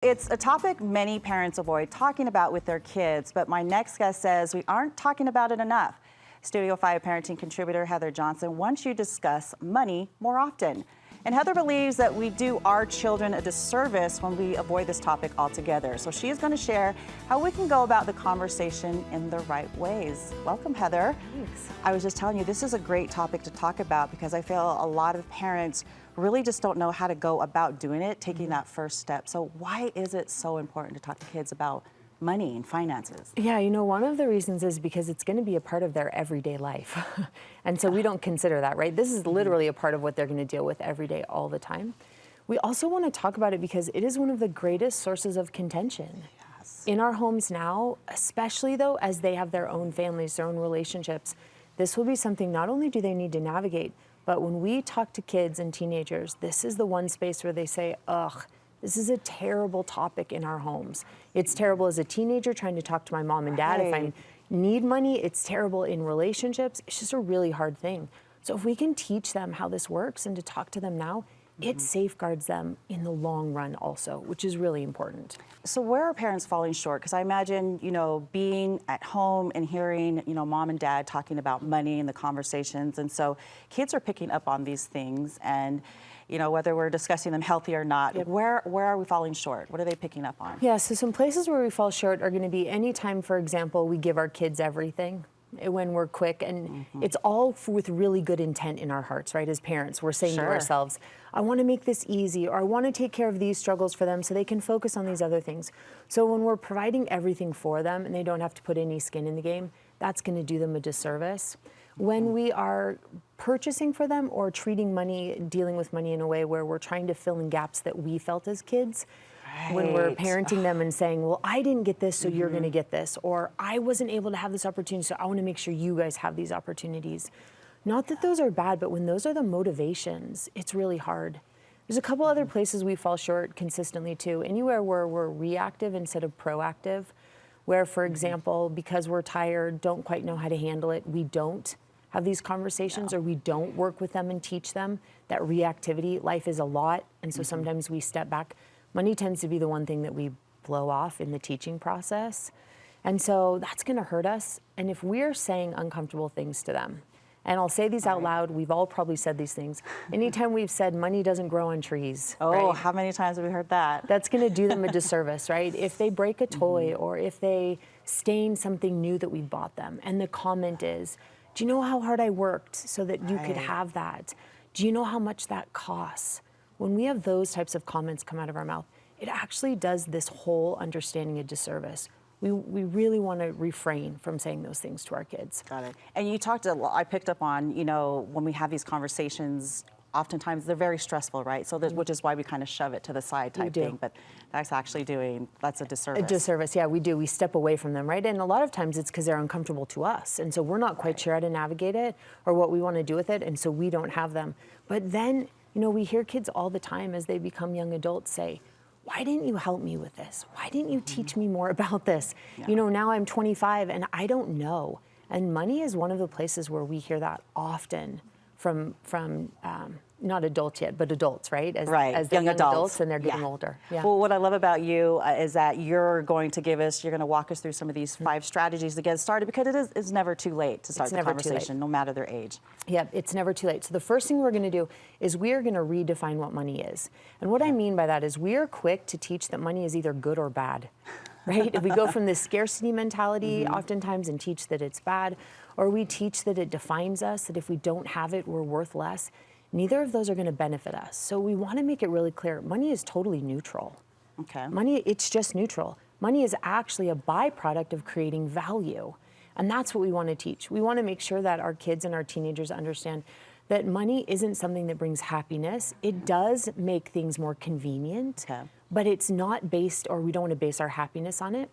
It's a topic many parents avoid talking about with their kids, but my next guest says we aren't talking about it enough. Studio 5 parenting contributor Heather Johnson wants you to discuss money more often. And Heather believes that we do our children a disservice when we avoid this topic altogether. So she is going to share how we can go about the conversation in the right ways. Welcome, Heather. Thanks. I was just telling you, this is a great topic to talk about because I feel a lot of parents really just don't know how to go about doing it, taking that first step. So why is it so important to talk to kids about money and finances? Yeah, you know, one of the reasons is because it's going to be a part of their everyday life. And so we don't consider that, right? This is literally a part of what they're going to deal with every day, all the time. We also want to talk about it because it is one of the greatest sources of contention. Yes. In our homes now, especially though, as they have their own families, their own relationships, this will be something not only do they need to navigate, but when we talk to kids and teenagers, this is the one space where they say, ugh, this is a terrible topic in our homes. It's terrible as a teenager trying to talk to my mom and dad. If I need money, it's terrible in relationships. It's just a really hard thing. So if we can teach them how this works and to talk to them now, it safeguards them in the long run also, which is really important. So where are parents falling short? Because I imagine, you know, being at home and hearing, you know, mom and dad talking about money and the conversations. And so kids are picking up on these things and, you know, whether we're discussing them healthy or not, where are we falling short? What are they picking up on? Yeah, so some places where we fall short are going to be anytime, for example, we give our kids everything when we're quick, and it's all with really good intent in our hearts, right? As parents, we're saying to ourselves, I want to make this easy, or I want to take care of these struggles for them so they can focus on these other things. So when we're providing everything for them and they don't have to put any skin in the game, that's going to do them a disservice. When we are purchasing for them or treating money, dealing with money in a way where we're trying to fill in gaps that we felt as kids, when we're parenting them and saying, well, I didn't get this, so you're going to get this, or I wasn't able to have this opportunity, so I want to make sure you guys have these opportunities. Not that those are bad, but when those are the motivations, it's really hard. There's a couple other places we fall short consistently too. Anywhere where we're reactive instead of proactive, where, for example, because we're tired, don't quite know how to handle it, we don't have these conversations or we don't work with them and teach them that reactivity, life is a lot, and so sometimes we step back. Money tends to be the one thing that we blow off in the teaching process. And so that's going to hurt us. And if we're saying uncomfortable things to them, and I'll say these out loud, we've all probably said these things. Anytime we've said money doesn't grow on trees. Oh, how many times have we heard that? That's going to do them a disservice, right? If they break a toy or if they stain something new that we bought them, and the comment is, do you know how hard I worked so that you could have that? Do you know how much that costs? When we have those types of comments come out of our mouth, it actually does this whole understanding a disservice. We really want to refrain from saying those things to our kids. Got it. And you talked a lot, I picked up on, you know, when we have these conversations, oftentimes they're very stressful, right? So which is why we kind of shove it to the side type thing. But that's actually that's a disservice. A disservice, yeah, we do. We step away from them, right? And a lot of times it's because they're uncomfortable to us. And so we're not quite sure how to navigate it or what we want to do with it. And so we don't have them. But then, you know, we hear kids all the time as they become young adults say, why didn't you help me with this? Why didn't you teach me more about this? You know, now I'm 25 and I don't know. And money is one of the places where we hear that often from not adults yet, but adults, right? As they're young adults and they're getting older. Yeah. Well, what I love about you is that you're going to walk us through some of these 5 strategies to get started, because it's never too late to start the conversation, no matter their age. Yeah, it's never too late. So the first thing we're going to do is we are going to redefine what money is. And what I mean by that is we are quick to teach that money is either good or bad, right? If we go from this scarcity mentality oftentimes and teach that it's bad, or we teach that it defines us, that if we don't have it, we're worth less, neither of those are going to benefit us. So we want to make it really clear, money is totally neutral. Okay. Money, it's just neutral. Money is actually a byproduct of creating value. And that's what we want to teach. We want to make sure that our kids and our teenagers understand that money isn't something that brings happiness. It does make things more convenient, but it's not based, or we don't want to base our happiness on it.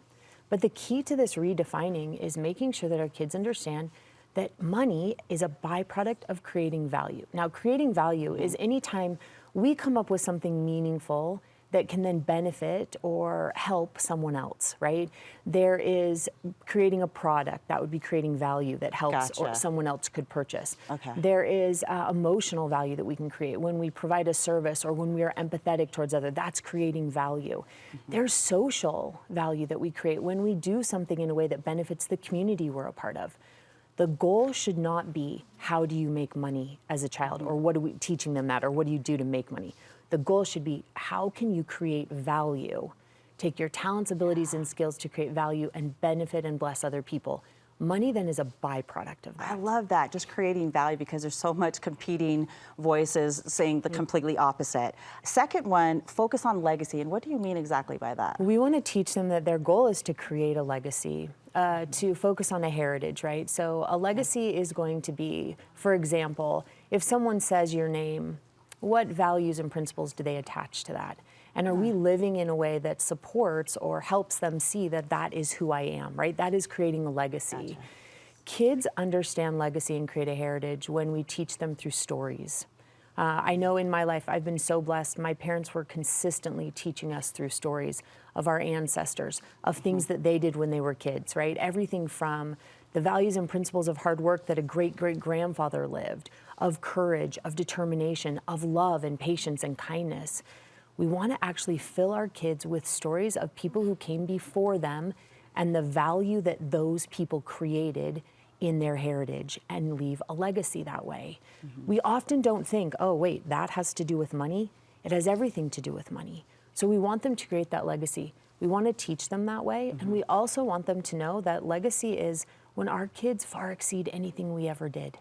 But the key to this redefining is making sure that our kids understand that money is a byproduct of creating value. Now, creating value is anytime we come up with something meaningful that can then benefit or help someone else, right? There is creating a product that would be creating value that helps or Gotcha. someone else could purchase. Okay. There is emotional value that we can create when we provide a service or when we are empathetic towards others. That's creating value. There's social value that we create when we do something in a way that benefits the community we're a part of. The goal should not be how do you make money as a child, or what are we teaching them that, or what do you do to make money? The goal should be how can you create value, take your talents, abilities, and skills to create value and benefit and bless other people. Money then is a byproduct of that. I love that, just creating value, because there's so much competing voices saying the completely opposite. Second one, focus on legacy. And what do you mean exactly by that? We want to teach them that their goal is to create a legacy, to focus on a heritage, right? So a legacy is going to be, for example, if someone says your name, what values and principles do they attach to that? And are we living in a way that supports or helps them see that that is who I am, right? That is creating a legacy. Gotcha. Kids understand legacy and create a heritage when we teach them through stories. I know in my life, I've been so blessed. My parents were consistently teaching us through stories of our ancestors, of things that they did when they were kids, right? Everything from the values and principles of hard work that a great-great-grandfather lived, of courage, of determination, of love and patience and kindness. We want to actually fill our kids with stories of people who came before them and the value that those people created in their heritage and leave a legacy that way. We often don't think, oh, wait, that has to do with money. It has everything to do with money. So we want them to create that legacy. We want to teach them that way. And we also want them to know that legacy is when our kids far exceed anything we ever did.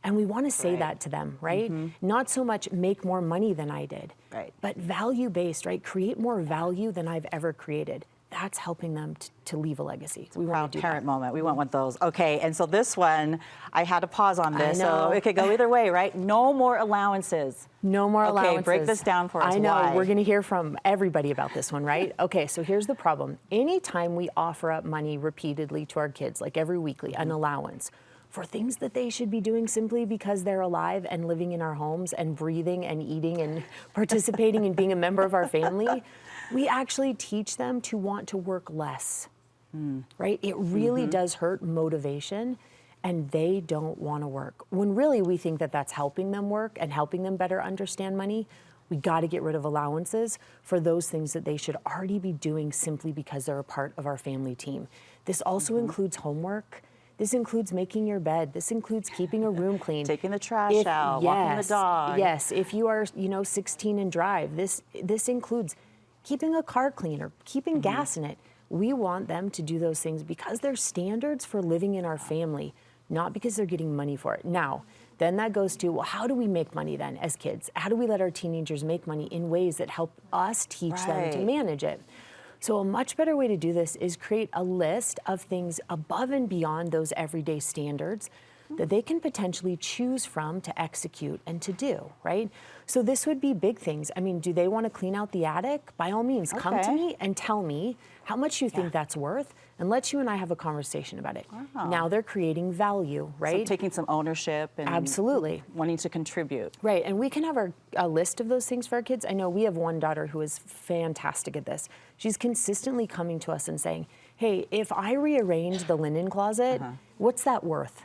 And we want to say that to them, right? Not so much make more money than I did, but value-based, right? Create more value than I've ever created. That's helping them to leave a legacy. We want a parent moment. We want one of those. Okay, and so this one, I had to pause on this. So it could go either way, right? No more allowances. No more allowances. Okay, break this down for us. I know, Why? we're going to hear from everybody about this one, right? Okay, so here's the problem. Anytime we offer up money repeatedly to our kids, like every weekly, an allowance, for things that they should be doing simply because they're alive and living in our homes and breathing and eating and participating and being a member of our family, we actually teach them to want to work less, right? It really does hurt motivation, and they don't want to work. When really we think that that's helping them work and helping them better understand money, we got to get rid of allowances for those things that they should already be doing simply because they're a part of our family team. This also includes homework. This includes making your bed. This includes keeping a room clean. Taking the trash out, walking the dog. Yes, if you are, 16 and drive, this includes keeping a car clean or keeping gas in it. We want them to do those things because they're standards for living in our family, not because they're getting money for it. Now, then that goes to, well, how do we make money then as kids? How do we let our teenagers make money in ways that help us teach them to manage it? So a much better way to do this is create a list of things above and beyond those everyday standards that they can potentially choose from to execute and to do, right? So this would be big things. I mean, do they want to clean out the attic? By all means, come to me and tell me how much you think that's worth, and let you and I have a conversation about it. Now they're creating value, right? So taking some ownership and absolutely wanting to contribute. Right, and we can have a list of those things for our kids. I know we have one daughter who is fantastic at this. She's consistently coming to us and saying, hey, if I rearrange the linen closet, what's that worth,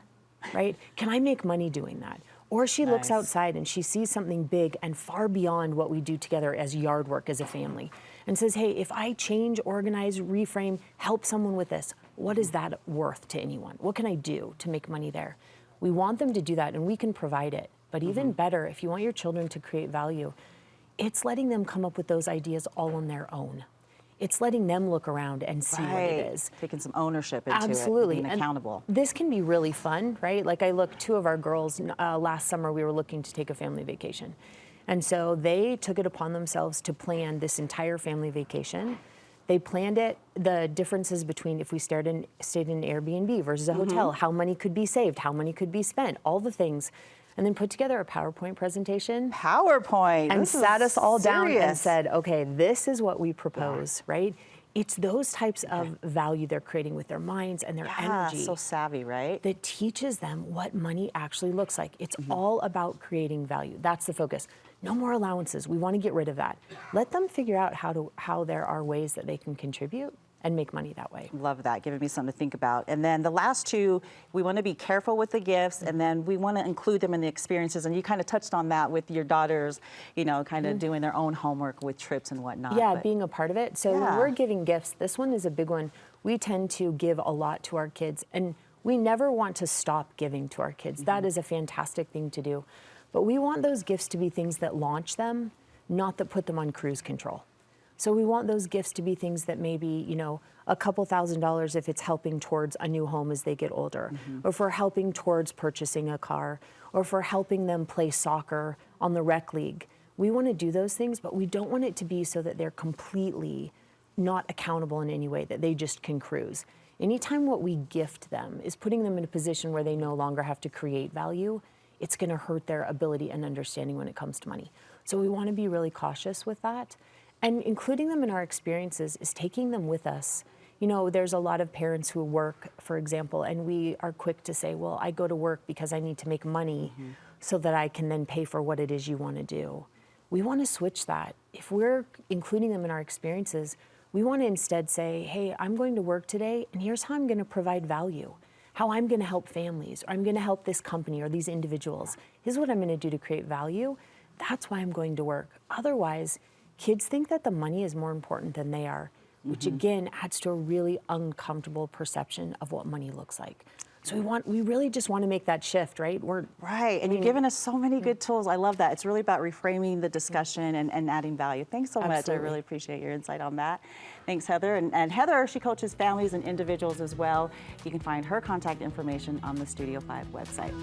right? Can I make money doing that? Or she looks outside and she sees something big and far beyond what we do together as yard work as a family and says, hey, if I change, organize, reframe, help someone with this, what is that worth to anyone? What can I do to make money there? We want them to do that and we can provide it. But even better, if you want your children to create value, it's letting them come up with those ideas all on their own. It's letting them look around and see what it is. Taking some ownership into Absolutely. it, being accountable. And this can be really fun, right? Like two of our girls, last summer we were looking to take a family vacation. And so they took it upon themselves to plan this entire family vacation. They planned it, the differences between if we stayed in an Airbnb versus a hotel, how money could be saved, how money could be spent, all the things. And then put together a PowerPoint presentation. PowerPoint. And sat us all down and said, okay, this is what we propose, right? It's those types of value they're creating with their minds and their energy. So savvy, right? That teaches them what money actually looks like. It's all about creating value. That's the focus. No more allowances. We want to get rid of that. Let them figure out how there are ways that they can contribute and make money that way. Love that, giving me something to think about. And then the last two, we want to be careful with the gifts, and then we want to include them in the experiences. And you kind of touched on that with your daughters, you know, kind of doing their own homework with trips and whatnot. Yeah, but being a part of it. So when we're giving gifts, this one is a big one. We tend to give a lot to our kids, and we never want to stop giving to our kids. That is a fantastic thing to do. But we want those gifts to be things that launch them, not that put them on cruise control. So we want those gifts to be things that maybe, you know, a couple $1,000s if it's helping towards a new home as they get older, or if we're helping towards purchasing a car, or if we're helping them play soccer on the rec league. We want to do those things, but we don't want it to be so that they're completely not accountable in any way, that they just can cruise. Anytime what we gift them is putting them in a position where they no longer have to create value, it's going to hurt their ability and understanding when it comes to money. So we want to be really cautious with that. And including them in our experiences is taking them with us. You know, there's a lot of parents who work, for example, and we are quick to say, well, I go to work because I need to make money so that I can then pay for what it is you want to do. We want to switch that. If we're including them in our experiences, we want to instead say, hey, I'm going to work today, and here's how I'm going to provide value, how I'm going to help families, or I'm going to help this company or these individuals. Here's what I'm going to do to create value. That's why I'm going to work. Otherwise, kids think that the money is more important than they are, which again adds to a really uncomfortable perception of what money looks like. So we really just want to make that shift, right? And you've given us so many good tools. I love that. It's really about reframing the discussion and adding value. Thanks so much. I really appreciate your insight on that. Thanks, Heather. And Heather, she coaches families and individuals as well. You can find her contact information on the Studio 5 website.